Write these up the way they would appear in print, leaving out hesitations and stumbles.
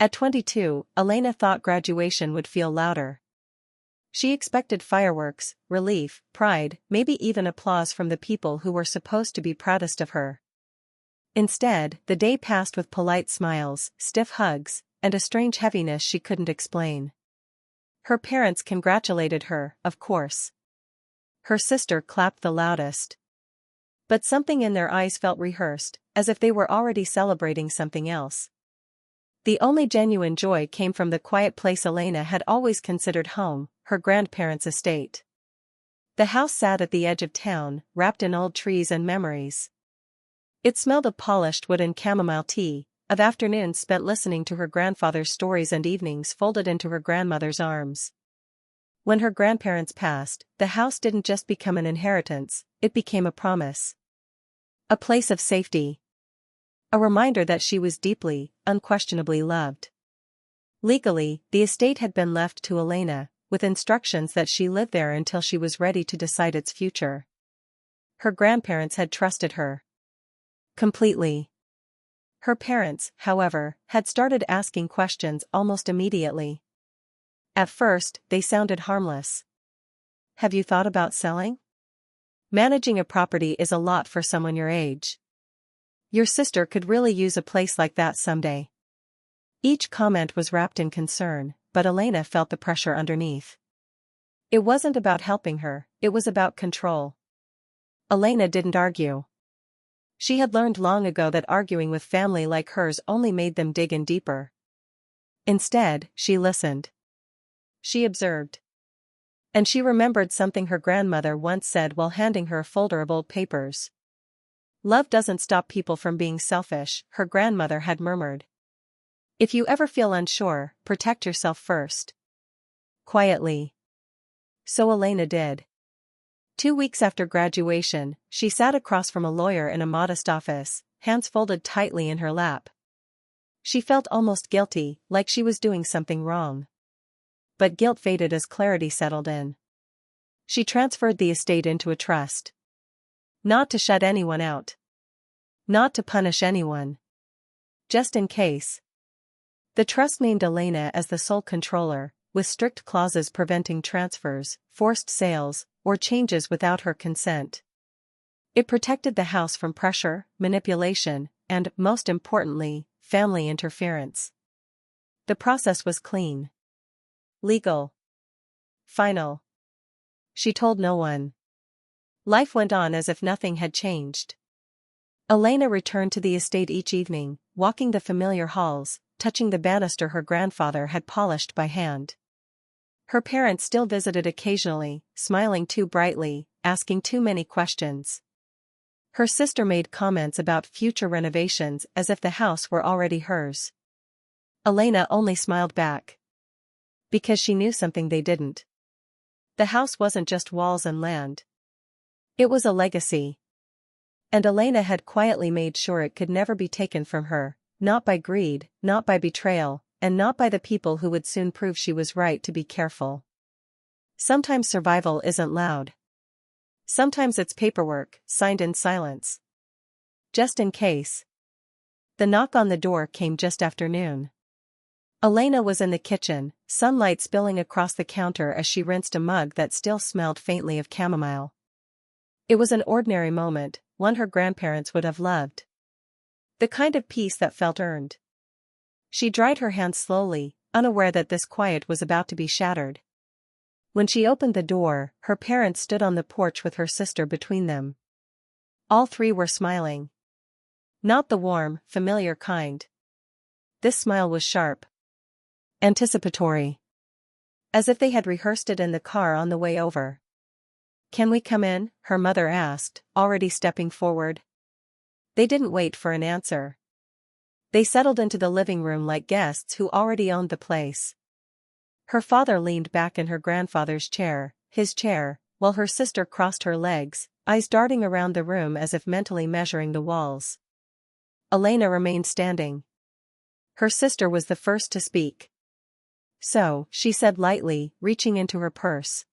At 22, Elena thought graduation would feel louder. She expected fireworks, relief, pride, maybe even applause from the people who were supposed to be proudest of her. Instead, the day passed with polite smiles, stiff hugs, and a strange heaviness she couldn't explain. Her parents congratulated her, of course. Her sister clapped the loudest. But something in their eyes felt rehearsed, as if they were already celebrating something else. The only genuine joy came from the quiet place Elena had always considered home, her grandparents' estate. The house sat at the edge of town, wrapped in old trees and memories. It smelled of polished wood and chamomile tea, of afternoons spent listening to her grandfather's stories and evenings folded into her grandmother's arms. When her grandparents passed, the house didn't just become an inheritance, it became a promise. A place of safety. A reminder that she was deeply, unquestionably loved. Legally, the estate had been left to Elena, with instructions that she live there until she was ready to decide its future. Her grandparents had trusted her completely. Her parents, however, had started asking questions almost immediately. At first, they sounded harmless. Have you thought about selling? Managing a property is a lot for someone your age. Your sister could really use a place like that someday. Each comment was wrapped in concern, but Elena felt the pressure underneath. It wasn't about helping her, it was about control. Elena didn't argue. She had learned long ago that arguing with family like hers only made them dig in deeper. Instead, she listened. She observed. And she remembered something her grandmother once said while handing her a folder of old papers. Love doesn't stop people from being selfish, her grandmother had murmured. If you ever feel unsure, protect yourself first. Quietly. So Elena did. 2 weeks after graduation, she sat across from a lawyer in a modest office, hands folded tightly in her lap. She felt almost guilty, like she was doing something wrong. But guilt faded as clarity settled in. She transferred the estate into a trust. Not to shut anyone out. Not to punish anyone. Just in case. The trust named Elena as the sole controller, with strict clauses preventing transfers, forced sales, or changes without her consent. It protected the house from pressure, manipulation, and, most importantly, family interference. The process was clean. Legal. Final. She told no one. Life went on as if nothing had changed. Elena returned to the estate each evening, walking the familiar halls, touching the banister her grandfather had polished by hand. Her parents still visited occasionally, smiling too brightly, asking too many questions. Her sister made comments about future renovations as if the house were already hers. Elena only smiled back. Because she knew something they didn't. The house wasn't just walls and land. It was a legacy. And Elena had quietly made sure it could never be taken from her, not by greed, not by betrayal, and not by the people who would soon prove she was right to be careful. Sometimes survival isn't loud. Sometimes it's paperwork, signed in silence. Just in case. The knock on the door came just after noon. Elena was in the kitchen, sunlight spilling across the counter as she rinsed a mug that still smelled faintly of chamomile. It was an ordinary moment, one her grandparents would have loved. The kind of peace that felt earned. She dried her hands slowly, unaware that this quiet was about to be shattered. When she opened the door, her parents stood on the porch with her sister between them. All three were smiling. Not the warm, familiar kind. This smile was sharp. Anticipatory. As if they had rehearsed it in the car on the way over. Can we come in? Her mother asked, already stepping forward. They didn't wait for an answer. They settled into the living room like guests who already owned the place. Her father leaned back in her grandfather's chair, his chair, while her sister crossed her legs, eyes darting around the room as if mentally measuring the walls. Elena remained standing. Her sister was the first to speak. So, she said lightly, reaching into her purse.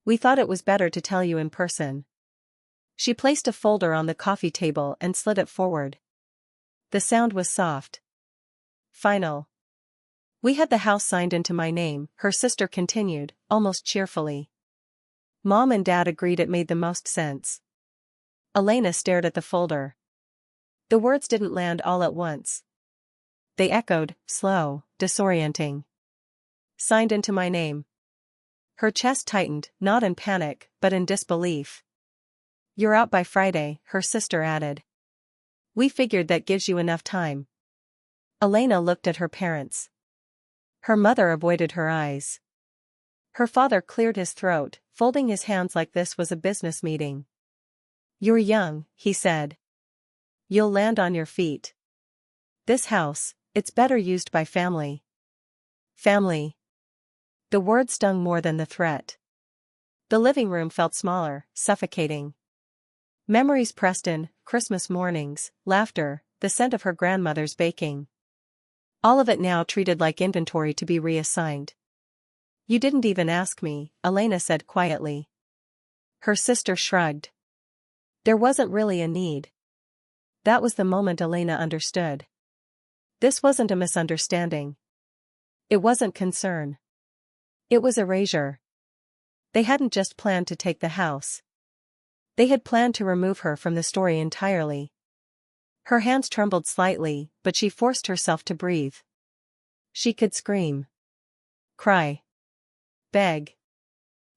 We thought it was better to tell you in person. She placed a folder on the coffee table and slid it forward. The sound was soft. Final. We had the house signed into my name, her sister continued, almost cheerfully. Mom and Dad agreed it made the most sense. Elena stared at the folder. The words didn't land all at once. They echoed, slow, disorienting. Signed into my name. Her chest tightened, not in panic, but in disbelief. You're out by Friday, her sister added. We figured that gives you enough time. Elena looked at her parents. Her mother avoided her eyes. Her father cleared his throat, folding his hands like this was a business meeting. You're young, he said. You'll land on your feet. This house, it's better used by family. Family. The word stung more than the threat. The living room felt smaller, suffocating. Memories pressed in, Christmas mornings, laughter, the scent of her grandmother's baking. All of it now treated like inventory to be reassigned. You didn't even ask me, Elena said quietly. Her sister shrugged. There wasn't really a need. That was the moment Elena understood. This wasn't a misunderstanding. It wasn't concern. It was erasure. They hadn't just planned to take the house. They had planned to remove her from the story entirely. Her hands trembled slightly, but she forced herself to breathe. She could scream. Cry. Beg.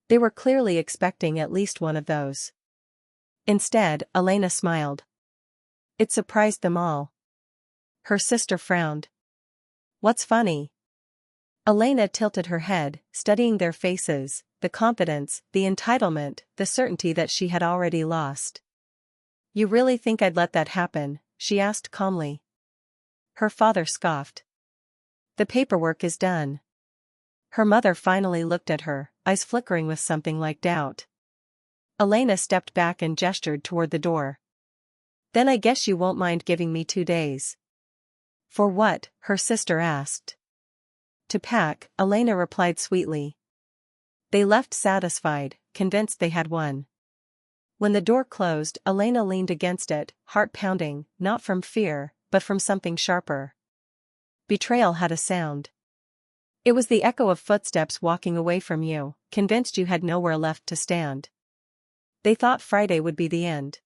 They were clearly expecting at least one of those. Instead, Elena smiled. It surprised them all. Her sister frowned. What's funny? Elena tilted her head, studying their faces, the confidence, the entitlement, the certainty that she had already lost. You really think I'd let that happen? She asked calmly. Her father scoffed. The paperwork is done. Her mother finally looked at her, eyes flickering with something like doubt. Elena stepped back and gestured toward the door. Then I guess you won't mind giving me 2 days. For what? Her sister asked. To pack, Elena replied sweetly. They left satisfied, convinced they had won. When the door closed, Elena leaned against it, heart pounding, not from fear, but from something sharper. Betrayal had a sound. It was the echo of footsteps walking away from you, convinced you had nowhere left to stand. They thought Friday would be the end.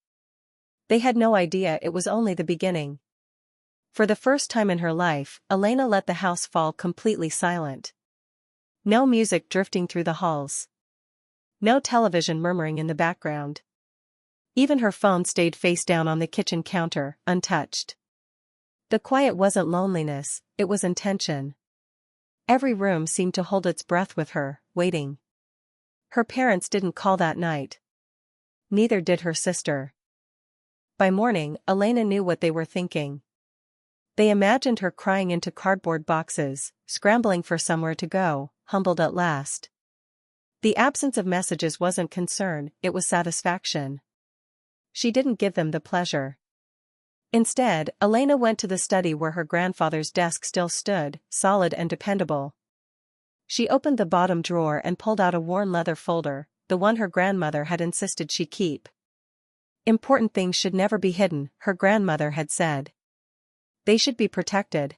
They had no idea it was only the beginning. For the first time in her life, Elena let the house fall completely silent. No music drifting through the halls. No television murmuring in the background. Even her phone stayed face down on the kitchen counter, untouched. The quiet wasn't loneliness, it was intention. Every room seemed to hold its breath with her, waiting. Her parents didn't call that night. Neither did her sister. By morning, Elena knew what they were thinking. They imagined her crying into cardboard boxes, scrambling for somewhere to go, humbled at last. The absence of messages wasn't concern, it was satisfaction. She didn't give them the pleasure. Instead, Elena went to the study where her grandfather's desk still stood, solid and dependable. She opened the bottom drawer and pulled out a worn leather folder, the one her grandmother had insisted she keep. Important things should never be hidden, her grandmother had said. They should be protected.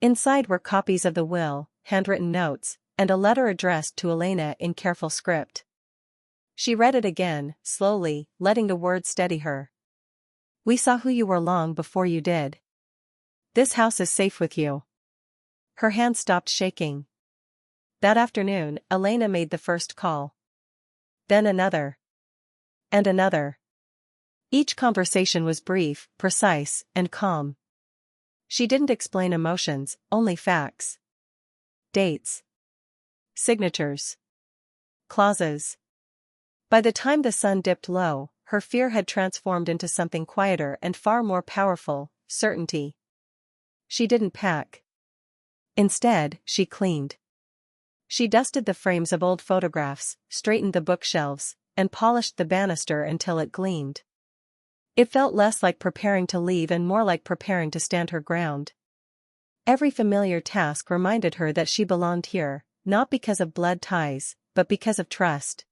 Inside were copies of the will, handwritten notes, and a letter addressed to Elena in careful script. She read it again, slowly, letting the words steady her. We saw who you were long before you did. This house is safe with you. Her hand stopped shaking. That afternoon, Elena made the first call. Then another. And another. Each conversation was brief, precise, and calm. She didn't explain emotions, only facts. Dates. Signatures. Clauses. By the time the sun dipped low, her fear had transformed into something quieter and far more powerful, certainty. She didn't pack. Instead, she cleaned. She dusted the frames of old photographs, straightened the bookshelves, and polished the banister until it gleamed. It felt less like preparing to leave and more like preparing to stand her ground. Every familiar task reminded her that she belonged here, not because of blood ties, but because of trust.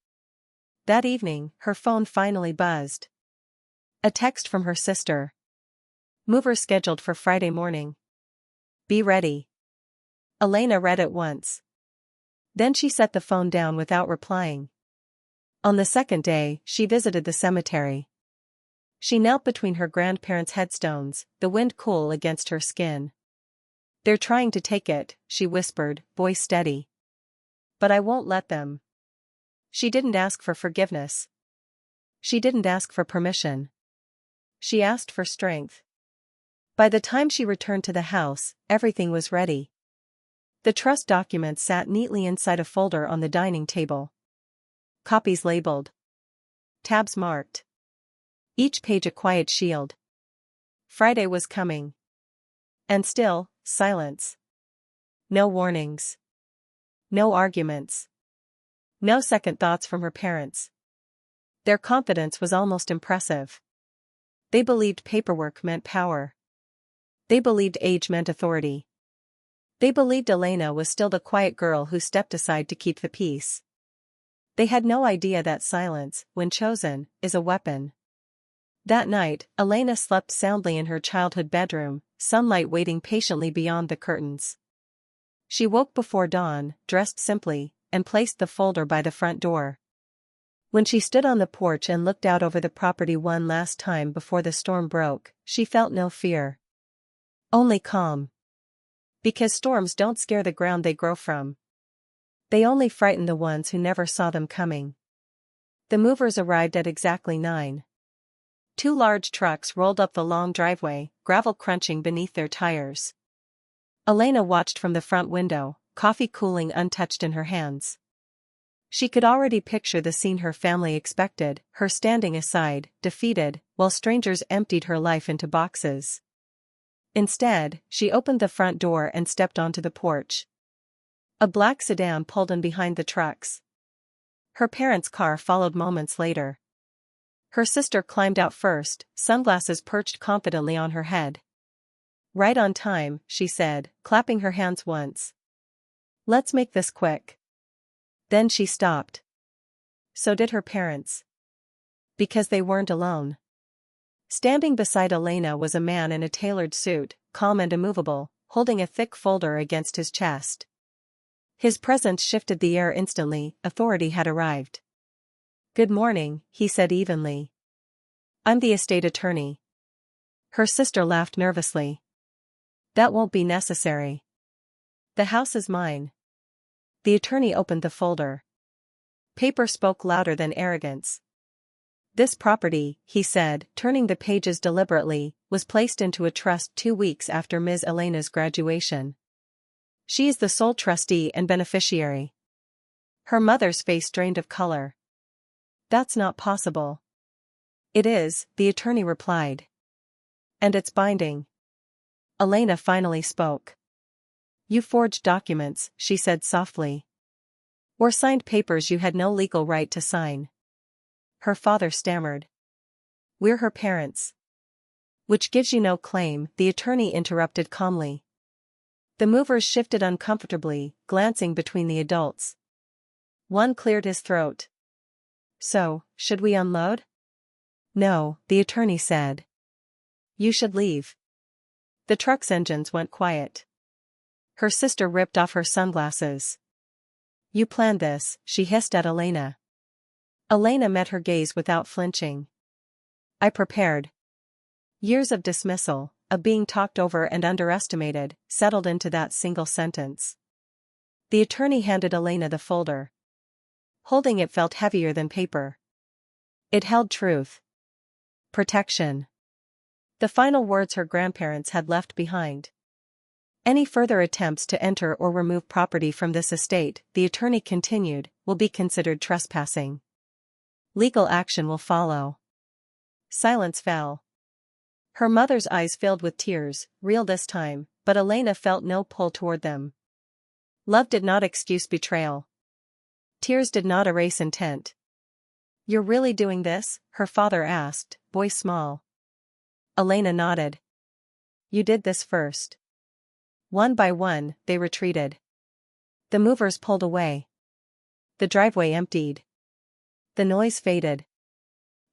That evening, her phone finally buzzed. A text from her sister. Mover scheduled for Friday morning. Be ready. Elena read it once. Then she set the phone down without replying. On the second day, she visited the cemetery. She knelt between her grandparents' headstones, the wind cool against her skin. "They're trying to take it," she whispered, voice steady. "But I won't let them." She didn't ask for forgiveness. She didn't ask for permission. She asked for strength. By the time she returned to the house, everything was ready. The trust documents sat neatly inside a folder on the dining table. Copies labeled. Tabs marked. Each page a quiet shield. Friday was coming. And still, silence. No warnings. No arguments. No second thoughts from her parents. Their confidence was almost impressive. They believed paperwork meant power. They believed age meant authority. They believed Elena was still the quiet girl who stepped aside to keep the peace. They had no idea that silence, when chosen, is a weapon. That night, Elena slept soundly in her childhood bedroom, sunlight waiting patiently beyond the curtains. She woke before dawn, dressed simply, and placed the folder by the front door. When she stood on the porch and looked out over the property one last time before the storm broke, she felt no fear. Only calm. Because storms don't scare the ground they grow from. They only frighten the ones who never saw them coming. The movers arrived at exactly 9. 2 large trucks rolled up the long driveway, gravel crunching beneath their tires. Elena watched from the front window, coffee cooling untouched in her hands. She could already picture the scene her family expected, her standing aside, defeated, while strangers emptied her life into boxes. Instead, she opened the front door and stepped onto the porch. A black sedan pulled in behind the trucks. Her parents' car followed moments later. Her sister climbed out first, sunglasses perched confidently on her head. "Right on time," she said, clapping her hands once. "Let's make this quick." Then she stopped. So did her parents. Because they weren't alone. Standing beside Elena was a man in a tailored suit, calm and immovable, holding a thick folder against his chest. His presence shifted the air instantly. Authority had arrived. "Good morning," he said evenly. "I'm the estate attorney." Her sister laughed nervously. "That won't be necessary. The house is mine." The attorney opened the folder. Paper spoke louder than arrogance. "This property," he said, turning the pages deliberately, "was placed into a trust 2 weeks after Ms. Elena's graduation. She is the sole trustee and beneficiary." Her mother's face drained of color. "That's not possible." "It is," the attorney replied. "And it's binding." Elena finally spoke. "You forged documents," she said softly. "Or signed papers you had no legal right to sign." Her father stammered. "We're her parents." "Which gives you no claim," the attorney interrupted calmly. The movers shifted uncomfortably, glancing between the adults. One cleared his throat. "So, should we unload?" "No," the attorney said. "You should leave." The truck's engines went quiet. Her sister ripped off her sunglasses. "You planned this," she hissed at Elena. Elena met her gaze without flinching. "I prepared." Years of dismissal, of being talked over and underestimated, settled into that single sentence. The attorney handed Elena the folder. Holding it felt heavier than paper. It held truth. Protection. The final words her grandparents had left behind. "Any further attempts to enter or remove property from this estate," the attorney continued, "will be considered trespassing. Legal action will follow." Silence fell. Her mother's eyes filled with tears, real this time, but Elena felt no pull toward them. Love did not excuse betrayal. Tears did not erase intent. "You're really doing this?" her father asked, voice small. Elena nodded. "You did this first." One by one, they retreated. The movers pulled away. The driveway emptied. The noise faded.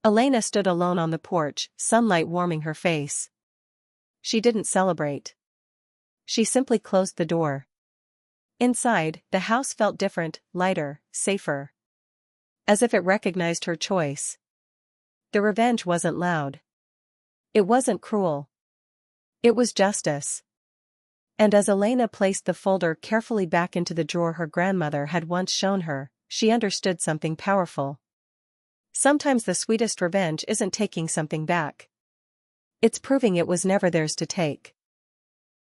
Elena stood alone on the porch, sunlight warming her face. She didn't celebrate. She simply closed the door. Inside, the house felt different, lighter, safer. As if it recognized her choice. The revenge wasn't loud. It wasn't cruel. It was justice. And as Elena placed the folder carefully back into the drawer her grandmother had once shown her, she understood something powerful. Sometimes the sweetest revenge isn't taking something back. It's proving it was never theirs to take.